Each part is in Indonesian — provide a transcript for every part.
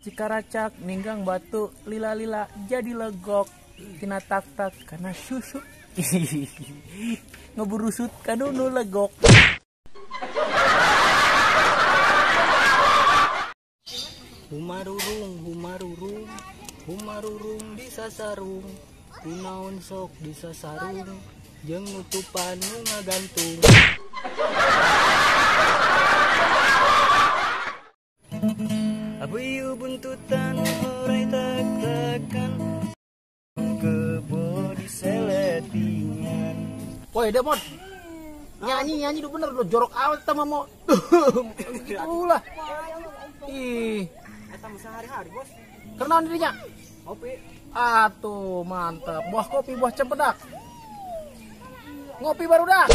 Cikaracak ninggang batu lila-lila jadi legok tina tak-tak karena susu ngeburusut kanu nu legok. Humarurung humarurung humarurung di sasarung kunaon sok di sasarung jeung nutupan nu ngagantung. Abuyu buntutan orai tak-takan kebo diseletingan. Woi Demon, nyanyi udah bener lo jorok awet sama mau itulah. Ih, Eta mah sehari-hari, Bos. kenaon dirinya? Kopi. Atuh mantap, buah kopi, buah cempedak. Ngopi baru dah.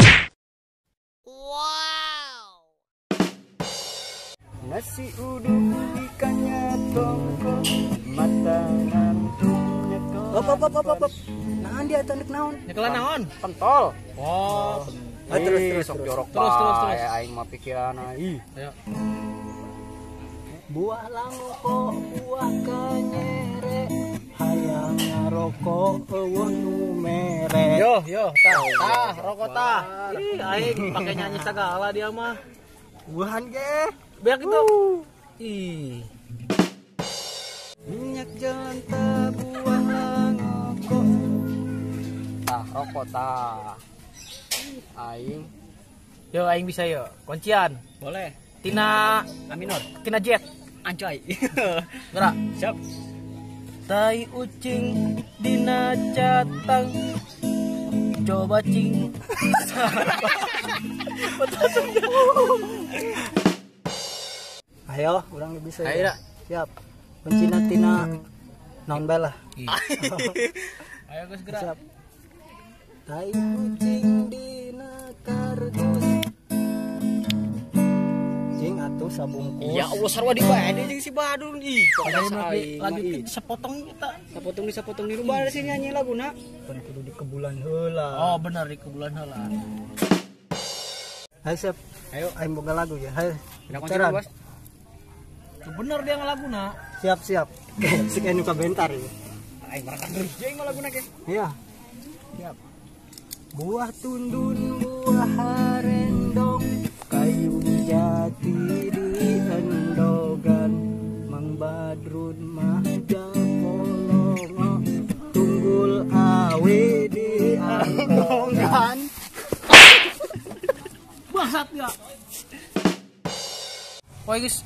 Nasi uduk ikannya tongkol mata ngantuknya kok. Op. Naon dia tanduk naon? Nyekelan naon? Pentol. Oh. Terus sok jorok terus. ya aing mah pikiran ih. Ayo. Buah langko, buah kanyere, hayang ngarokok eueuh nu mere. Yo, tah, rokok tah. Ih, aing pakai nyanyi segala dia mah. Buahan ge. Biar gitu. Ih. Minyak jalan tah buah langko. Tah rokok tah. Aing. Yo aing bisa yo. Kuncian. Boleh. Tina Aminor. Tina Jet. Ancoy. Gerak. Siap. Tai ucing dina catang. Coba cing. Ayo, urang bisa. Ayo dah. Siap. Kuncina tina naon bae lah. Ayo geus gerak. Siap. Tai kucing dina kardus. Cing atuh sabungkus. Ya Allah sarua di bae jeung si Badun ih. Lagi sepotong kita. Sapotong di rumah ada sih nyanyi laguna. Pan kudu di kebulan heula. Oh bener di kebulan heula. Ayo siap. Ayo aing boga lagu ya. Ayo. Bicara, Bos. Bener dia ngelaguna. Siap. Sik anu ka bentar ya. Aing marakan deui jeung ngelaguna ge. Iya. Siap. Buah tundun, buah harendong, kayu jati di endogan, Mang Badrun mah japolongo, tunggul awe di andongan. Bangsat ya. Woi guys,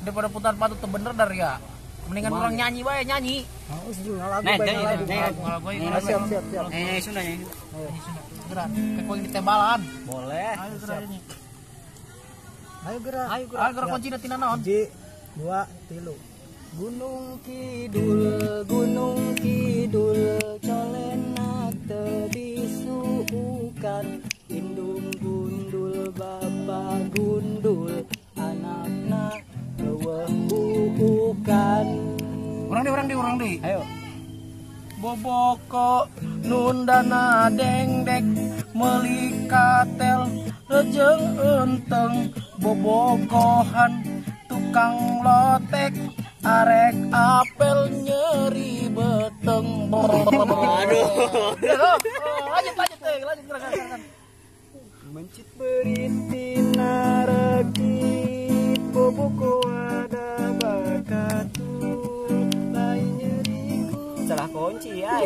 daripada putar patut tuh bener dar ya. Mendingan orang nyanyi bae nyanyi. Mau sejumlah lagu Nah, banyak lagu. Siap. Sunda nyanyi. Gerak. Kayak koin ditembalan. Boleh. Ayo gerak nyanyi. Ayo gerak. Ayo gerak kunci tina naon? 1, 2, 3. Gunung kidul colenak teu disuukan, indung gundul bapa gundul anakna eueuh buukan. Urang deh. Ayo. Boboko nundana dengdek melikatel lejeng enteng bobogohan tukang lotek arek apel nyeri beteng. Aduh. Lanjut gerakan. Mencit beritina rakit boboko ada bakatul lain nyeriku salah kunci ya.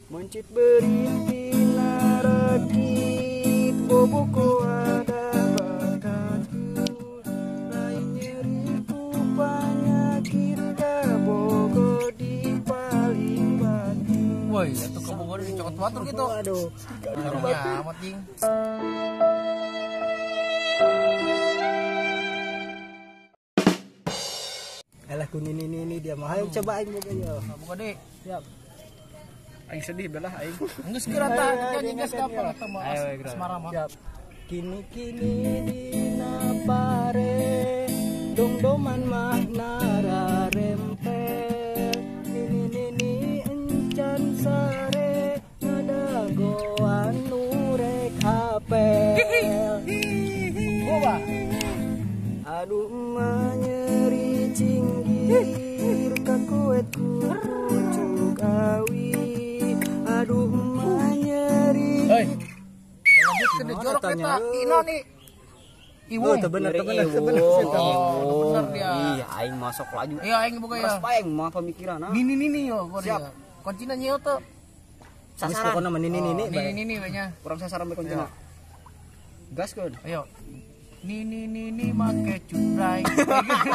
Mencit beritina rakit boboko ada bakatul lain nyeriku panyakit kabogo di paling batu. Woi, itu kebogor dicokot batur gitu. Aduh. Ya, amat jing. Alah kuning ini dia mah. Ayo coba aing boga yo. Buka deh. Siap. Aing sedih belah aing. Geus geura tah nyanyi geus gampang eta mah. Asmara mah. Siap. Kini dina pare dongdoman mah nararempel. Nini encan sare ngadagoan nurek apel. Boba. Aduh emaknya nyeri cinggir kakuetku pucuk awi aduh nyeri. Hei, lanjut ke jorok kita Ino nih. Iwung. Bener Oh, bener dia. Iya, aing masuk laju. Iya, aing buka ya. Pas aing mah pemikiran. Nini yo, siap. Kuncina nyio tuh. Sasaran. Pokoknya mah nini. Nini banyak. Kurang sasaran be kuncina. Gas kan. Ayo. Nini make cutrai.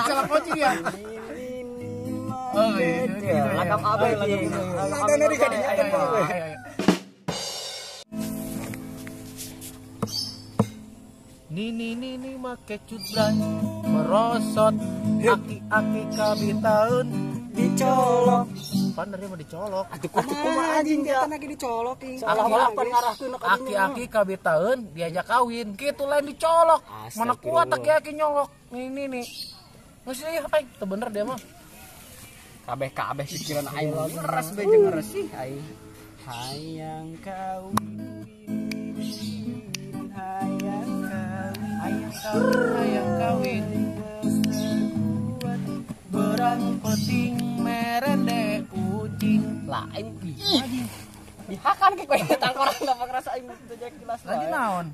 Salah kunci ya. Oh iya. Lakap apa lagi? Ada dari kadinya kan. Nini make cutrai merosot aki-aki kabitaun Dicolok. pan dari mau dicolok. Atuh kumaha anjing kita lagi dicolok ing. Salah apa ngarahkeun ka Aki-aki kabitaun diajak kawin, kitu lain dicolok. Mana kuat aki-aki nyolok. Nih. Geus ieu aing teu bener dia mah. Kabeh pikiran aing ngeres be jeung ngeres sih aing. Hayang kawin. Hayang kawin. Berang peting merende ucing Lain dihakan ke kowe tangkoran dapat rasa aing teu jelas lagi naon.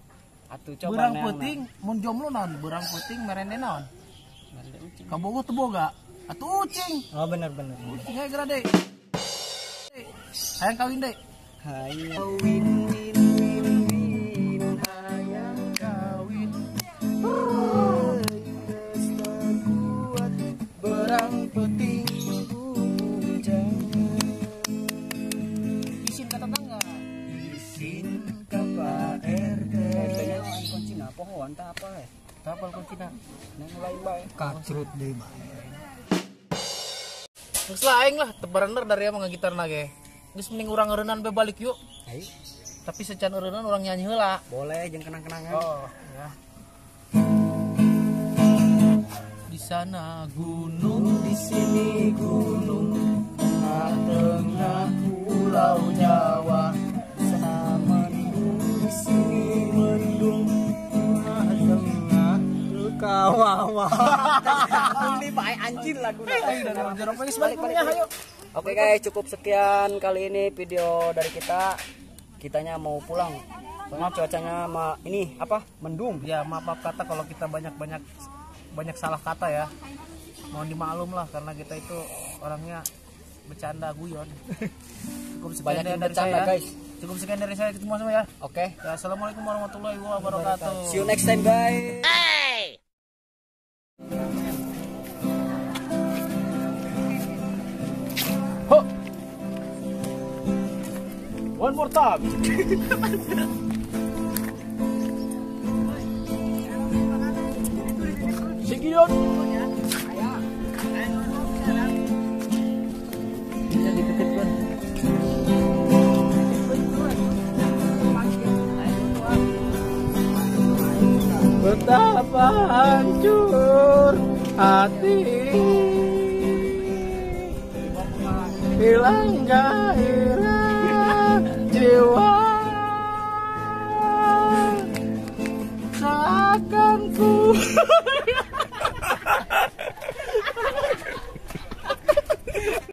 Atuh coba Berang peting mun jomblo naon? Berang peting merende naon? Kabogo teu boga. Atuh ucing. Oh bener. Ucing aja geura deui. Hayang kawin deui. Hayang Kawin hayang kawin. Berang peting isin kata tangga. Isin ka Pak RT. kuncina pohon teh apa we? Tapal kuncina. Nang lain bae. Kacrut deui mah. Geus laeng lah teu bener dari mah ngagitarna ge. Geus mending urang eureunnan be balik yuk. Hai. Tapi secan eureunnan urang nyanyi heula. Boleh jeung kenang-kenangan. Oh, ya. Di sana gunung, di sini gunung, tengah pulau Jawa. Di sana mendung, di sini mendung, tengah kawawa. Ini bae anjir lagu. Oke guys, cukup sekian kali ini video dari kita. Kitanya mau pulang. Soalnya cuacanya ini apa? Mendung. Ya maaf kata kalau kita banyak salah kata ya. Mohon dimaklum lah karena kita itu orangnya bercanda guyon. Cukup sekian dari bercanda, saya. guys. Cukup sekian dari saya semua ya. Oke. Ya, assalamualaikum warahmatullahi wabarakatuh. See you next time guys. Ho. One more time. Sigion. Bisa dititipkan. Betapa hancur hati, hilang gairah.